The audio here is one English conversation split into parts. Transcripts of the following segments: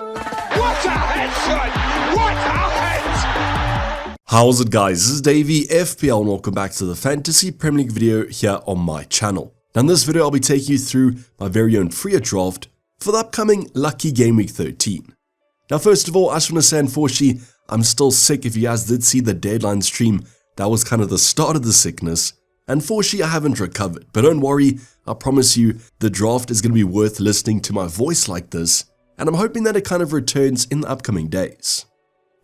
What a headshot! What a head! How's it, guys? This is Dayvy, FPL, and welcome back to the Fantasy Premier League video here on my channel. Now in this video, I'll be taking you through my very own free draft for the upcoming Lucky Game Week 13. Now first of all, I just want to say, unfortunately, I'm still sick. If you guys did see the deadline stream, that was kind of the start of the sickness. Unfortunately, I haven't recovered, but don't worry, I promise you, the draft is going to be worth listening to my voice like this, and I'm hoping that it kind of returns in the upcoming days.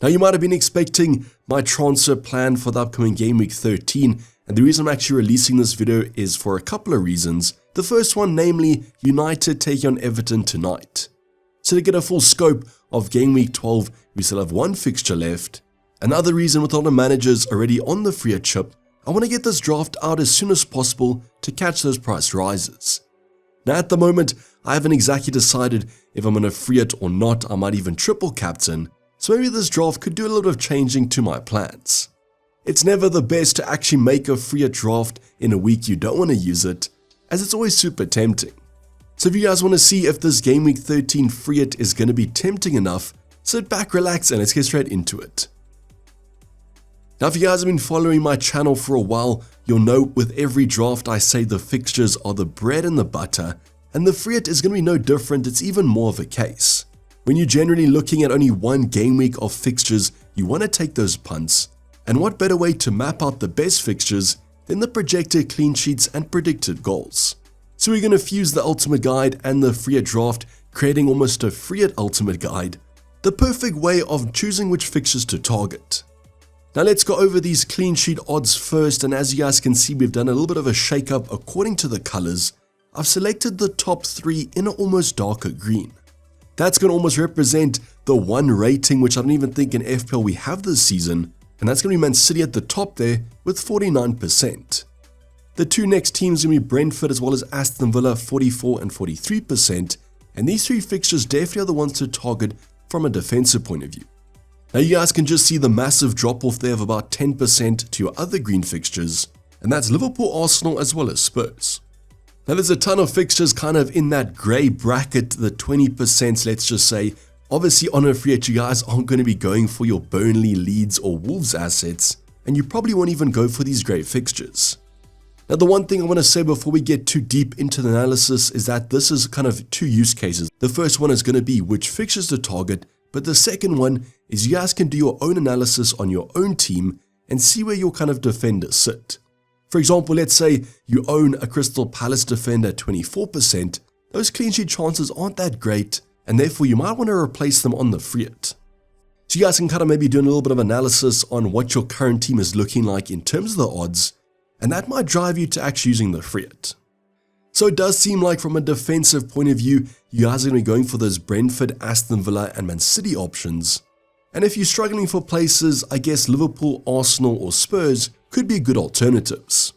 Now you might have been expecting my transfer plan for the upcoming Game Week 13, and the reason I'm actually releasing this video is for a couple of reasons. The first one, namely, United taking on Everton tonight. So to get a full scope of Game Week 12, we still have one fixture left. Another reason, with all the managers already on the free chip, I want to get this draft out as soon as possible to catch those price rises. Now at the moment, I haven't exactly decided if I'm going to free it or not. I might even triple captain, so maybe this draft could do a little bit of changing to my plans. It's never the best to actually make a free draft in a week you don't want to use it, as it's always super tempting. So if you guys want to see if this Game Week 13 free it is going to be tempting enough, sit back, relax, and let's get straight into it. Now if you guys have been following my channel for a while, you'll know with every draft I say the fixtures are the bread and the butter, and the free it is going to be no different. It's even more of a case. When you're generally looking at only one game week of fixtures, you want to take those punts, and what better way to map out the best fixtures than the projected clean sheets and predicted goals. So we're going to fuse the ultimate guide and the free draft, creating almost a free ultimate guide, the perfect way of choosing which fixtures to target. Now let's go over these clean sheet odds first, and as you guys can see, we've done a little bit of a shake up according to the colors. I've selected the top 3 in an almost darker green. That's going to almost represent the one rating which I don't even think in FPL we have this season, and that's going to be Man City at the top there with 49%. The two next teams are going to be Brentford as well as Aston Villa, 44 and 43%, and these 3 fixtures definitely are the ones to target from a defensive point of view. Now you guys can just see the massive drop off there of about 10% to your other green fixtures, and that's Liverpool, Arsenal as well as Spurs. Now there's a ton of fixtures kind of in that grey bracket, the 20%, let's just say. Obviously on a free hit, you guys aren't going to be going for your Burnley, Leeds or Wolves assets, and you probably won't even go for these grey fixtures. Now the one thing I want to say before we get too deep into the analysis is that this is kind of 2 use cases. The first one is going to be which fixtures to target, but the second one is you guys can do your own analysis on your own team and see where your kind of defenders sit. For example, let's say you own a Crystal Palace defender at 24%, those clean sheet chances aren't that great, and therefore you might want to replace them on the free hit. So you guys can kind of maybe do a little bit of analysis on what your current team is looking like in terms of the odds, and that might drive you to actually using the free hit. So it does seem like from a defensive point of view, you guys are going to be going for those Brentford, Aston Villa and Man City options. And if you're struggling for places, I guess Liverpool, Arsenal or Spurs could be good alternatives.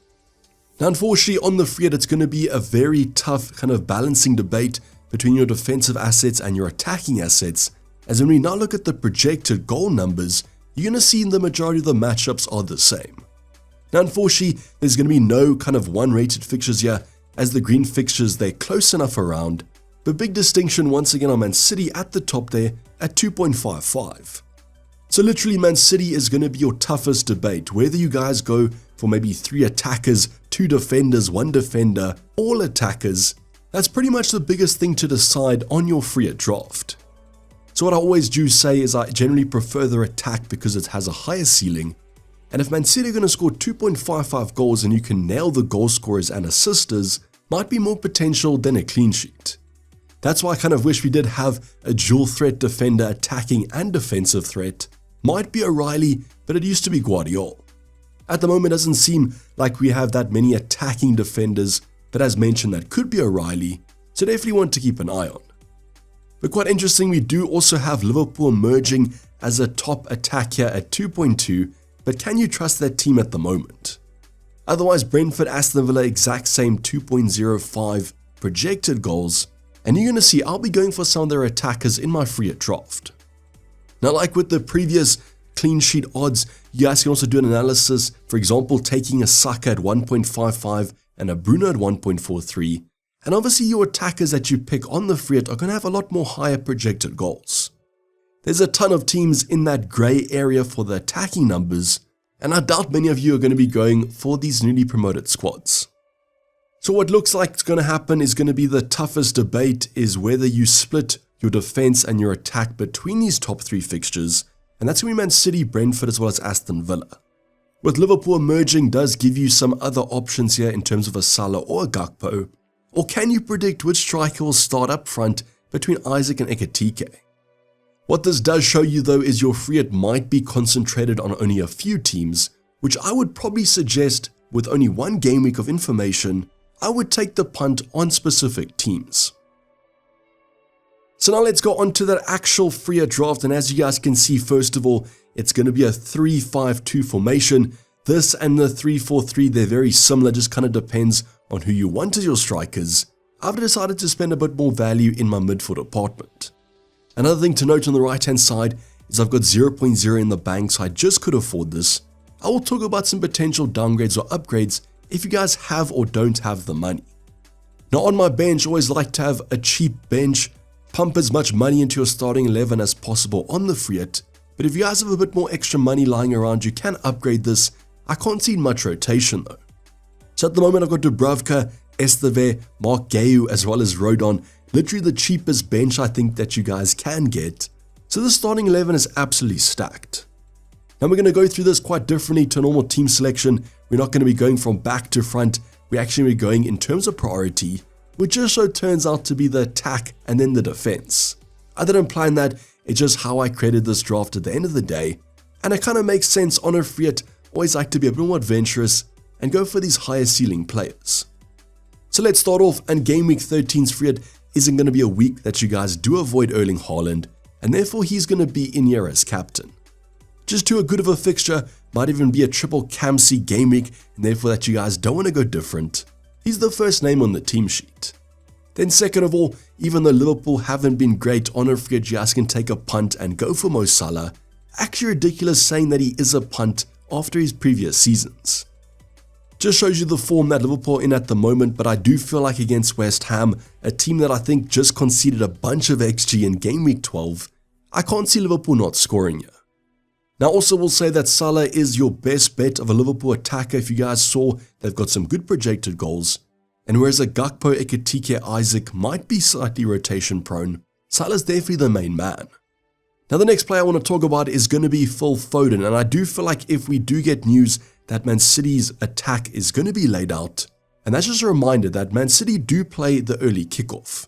Now unfortunately on the free hit, it's going to be a very tough kind of balancing debate between your defensive assets and your attacking assets, as when we now look at the projected goal numbers, you're going to see the majority of the matchups are the same. Now unfortunately, there's going to be no kind of one rated fixtures here, as the green fixtures, they're close enough around. But big distinction once again on Man City at the top there at 2.55. So literally Man City is going to be your toughest debate, whether you guys go for maybe 3 attackers, 2 defenders, 1 defender, all attackers. That's pretty much the biggest thing to decide on your free hit draft. So what I always do say is I generally prefer the attack because it has a higher ceiling. And if Man City are going to score 2.55 goals and you can nail the goal scorers and assisters, might be more potential than a clean sheet. That's why I kind of wish we did have a dual threat defender, attacking and defensive threat. Might be O'Reilly, but it used to be Guardiola. At the moment, it doesn't seem like we have that many attacking defenders, but as mentioned, that could be O'Reilly, so definitely want to keep an eye on. But quite interesting, we do also have Liverpool emerging as a top attack here at 2.2, but can you trust that team at the moment? Otherwise, Brentford, Aston Villa, exact same 2.05 projected goals, and you're going to see I'll be going for some of their attackers in my free hit draft. Now, like with the previous clean sheet odds, you guys can also do an analysis, for example, taking a Saka at 1.55 and a Bruno at 1.43, and obviously your attackers that you pick on the free hit are going to have a lot more higher projected goals. There's a ton of teams in that grey area for the attacking numbers, and I doubt many of you are going to be going for these newly promoted squads. So what looks like it's going to happen is going to be the toughest debate is whether you split your defense and your attack between these top 3 fixtures, and that's going to be Man City, Brentford as well as Aston Villa. With Liverpool emerging does give you some other options here in terms of a Salah or a Gakpo, or can you predict which striker will start up front between Isaac and Ekitike? What this does show you though is your free hit might be concentrated on only a few teams, which I would probably suggest with only one game week of information, I would take the punt on specific teams. So now let's go on to that actual free hit draft, and as you guys can see, first of all, it's going to be a 3-5-2 formation. This and the 3-4-3, they're very similar, just kind of depends on who you want as your strikers. I've decided to spend a bit more value in my midfield department. Another thing to note on the right hand side is I've got 0.0 in the bank, so I just could afford this. I will talk about some potential downgrades or upgrades if you guys have or don't have the money. Now on my bench, I always like to have a cheap bench, pump as much money into your starting 11 as possible on the free hit, but if you guys have a bit more extra money lying around, you can upgrade this. I can't see much rotation though. So at the moment I've got Dubravka, Esteve, Mark Guehi as well as Rodon, literally the cheapest bench I think that you guys can get. So the starting 11 is absolutely stacked. Now we're going to go through this quite differently to a normal team selection. We're not going to be going from back to front, we're actually going in terms of priority, which just so turns out to be the attack and then the defense. I didn't plan that, it's just how I created this draft at the end of the day, and it kind of makes sense on a free hit. Always like to be a bit more adventurous and go for these higher ceiling players. So let's start off, and Game Week 13's free hit isn't going to be a week that you guys do avoid Erling Haaland, and therefore he's going to be in here as captain. Just too good of a fixture, might even be a triple Camsey game week, and therefore that you guys don't want to go different. He's the first name on the team sheet. Then second of all, even though Liverpool haven't been great on a free hit, you guys can take a punt and go for Mo Salah. Actually ridiculous saying that he is a punt after his previous seasons. Just shows you the form that Liverpool are in at the moment, but I do feel like against West Ham, a team that I think just conceded a bunch of XG in game week 12, I can't see Liverpool not scoring here. Now also we'll say that Salah is your best bet of a Liverpool attacker. If you guys saw, they've got some good projected goals, and whereas a Gakpo, Ekitike, Isaac might be slightly rotation prone, Salah's definitely the main man. Now the next player I want to talk about is going to be Phil Foden, and I do feel like if we do get news that Man City's attack is going to be laid out, and that's just a reminder that Man City do play the early kickoff.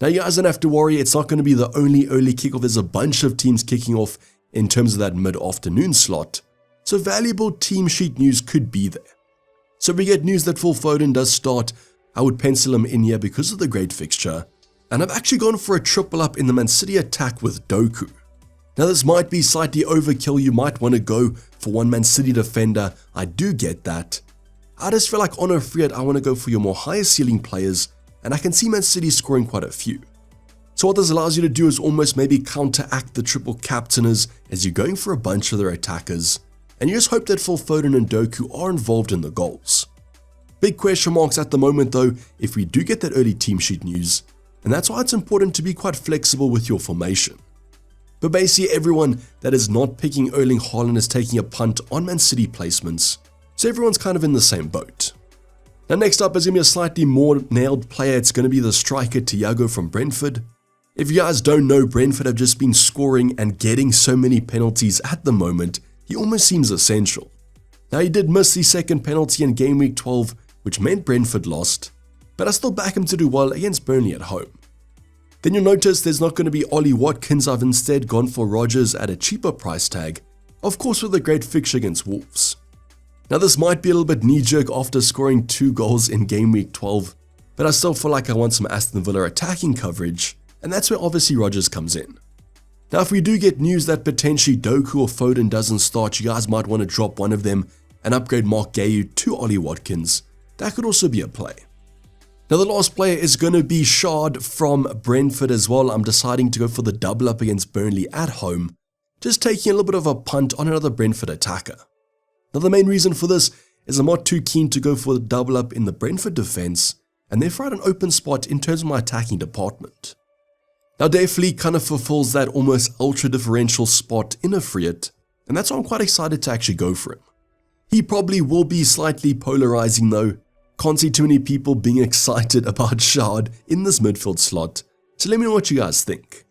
Now you guys don't have to worry, it's not going to be the only early kickoff, there's a bunch of teams kicking off in terms of that mid-afternoon slot, so valuable team sheet news could be there. So if we get news that Phil Foden does start, I would pencil him in here because of the great fixture, and I've actually gone for a triple up in the Man City attack with Doku. Now this might be slightly overkill, you might want to go for one Man City defender, I do get that. I just feel like on a free hit I want to go for your more higher ceiling players, and I can see Man City scoring quite a few. So what this allows you to do is almost maybe counteract the triple captainers as you're going for a bunch of their attackers, and you just hope that Phil Foden and Doku are involved in the goals. Big question marks at the moment though if we do get that early team sheet news, and that's why it's important to be quite flexible with your formation. But basically everyone that is not picking Erling Haaland is taking a punt on Man City placements, so everyone's kind of in the same boat. Now next up is going to be a slightly more nailed player, it's going to be the striker Thiago from Brentford. If you guys don't know, Brentford have just been scoring and getting so many penalties at the moment, he almost seems essential. Now he did miss the second penalty in game week 12, which meant Brentford lost, but I still back him to do well against Burnley at home. Then you'll notice there's not going to be Ollie Watkins, I've instead gone for Rodgers at a cheaper price tag, of course with a great fixture against Wolves. Now this might be a little bit knee-jerk after scoring 2 goals in game week 12, but I still feel like I want some Aston Villa attacking coverage, and that's where obviously Rodgers comes in. Now if we do get news that potentially Doku or Foden doesn't start, you guys might want to drop one of them and upgrade Mark Guehi to Ollie Watkins. That could also be a play. Now the last player is going to be Shard from Brentford as well. I'm deciding to go for the double up against Burnley at home, just taking a little bit of a punt on another Brentford attacker. Now the main reason for this is I'm not too keen to go for the double up in the Brentford defense, and therefore I had an open spot in terms of my attacking department. Now Dayvy kind of fulfills that almost ultra differential spot in a free hit, and that's why I'm quite excited to actually go for him. He probably will be slightly polarizing though. Can't see too many people being excited about Shard in this midfield slot, so let me know what you guys think.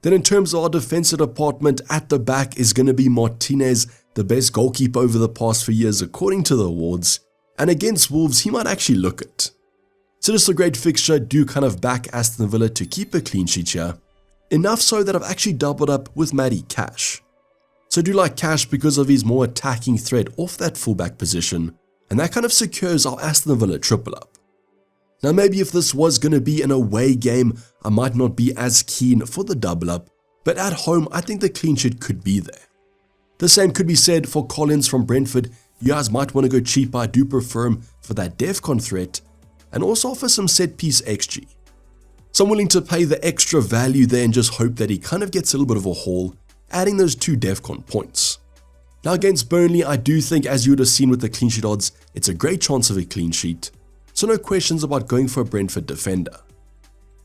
Then in terms of our defensive department, at the back is going to be Martinez, the best goalkeeper over the past few years according to the awards, and against Wolves he might actually look it. So just a great fixture, do kind of back Aston Villa to keep a clean sheet here. Enough so that I've actually doubled up with Matty Cash. So I do like Cash because of his more attacking threat off that fullback position, and that kind of secures our Aston Villa triple up. Now maybe if this was going to be an away game, I might not be as keen for the double up, but at home I think the clean sheet could be there. The same could be said for Collins from Brentford. You guys might want to go cheaper, I do prefer him for that DEFCON threat, and also offer some set piece XG. So I'm willing to pay the extra value there and just hope that he kind of gets a little bit of a haul, adding those 2 DEFCON points. Now against Burnley, I do think, as you would have seen with the clean sheet odds, it's a great chance of a clean sheet, so no questions about going for a Brentford defender.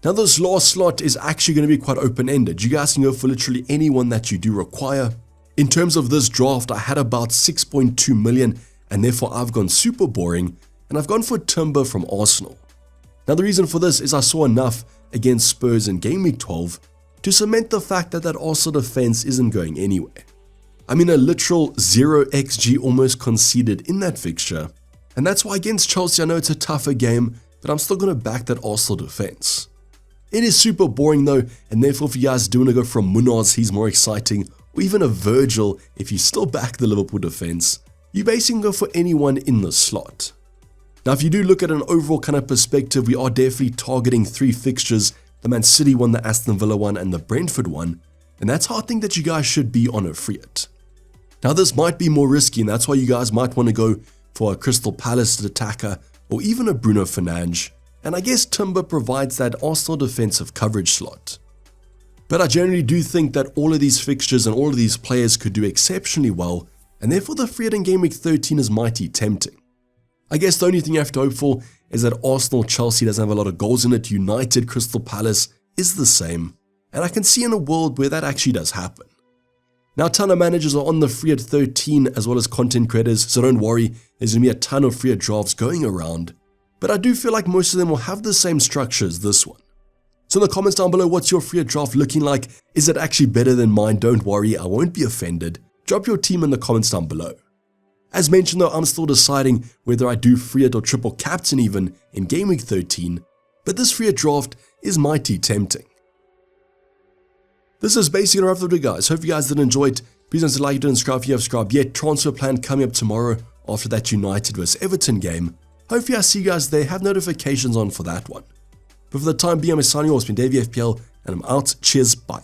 Now this last slot is actually going to be quite open-ended. You guys can go for literally anyone that you do require. In terms of this draft, I had about 6.2 million, and therefore I've gone super boring, and I've gone for Timber from Arsenal. Now the reason for this is I saw enough against Spurs in Game Week 12 to cement the fact that Arsenal defense isn't going anywhere. I mean a literal 0 XG almost conceded in that fixture, and that's why against Chelsea I know it's a tougher game, but I'm still going to back that Arsenal defense. It is super boring though, and therefore if you guys do want to go from Munoz, he's more exciting, or even a Virgil if you still back the Liverpool defense, you basically go for anyone in the slot. Now if you do look at an overall kind of perspective, we are definitely targeting 3 fixtures, the Man City one, the Aston Villa one, and the Brentford one, and that's how I think that you guys should be on a free hit. Now this might be more risky, and that's why you guys might want to go for a Crystal Palace attacker or even a Bruno Fernandes, and I guess Timber provides that Arsenal defensive coverage slot. But I generally do think that all of these fixtures and all of these players could do exceptionally well, and therefore the free hit in Game Week 13 is mighty tempting. I guess the only thing you have to hope for is that Arsenal Chelsea doesn't have a lot of goals in it, United Crystal Palace is the same, and I can see in a world where that actually does happen. Now a ton of managers are on the free hit 13 as well as content creators, so don't worry, there's going to be a ton of free hit drafts going around, but I do feel like most of them will have the same structure as this one. So in the comments down below, what's your free hit draft looking like? Is it actually better than mine? Don't worry, I won't be offended. Drop your team in the comments down below. As mentioned though, I'm still deciding whether I do free hit or triple captain even in Game Week 13, but this free hit draft is mighty tempting. This is basically a wrap of the video guys, hope you guys did enjoy it. Please don't like it and subscribe if you have subscribed yet. Transfer plan coming up tomorrow after that United vs Everton game. Hopefully I see you guys there, have notifications on for that one. But for the time being, I'm signing off, it's been Dayvy FPL, and I'm out. Cheers, bye.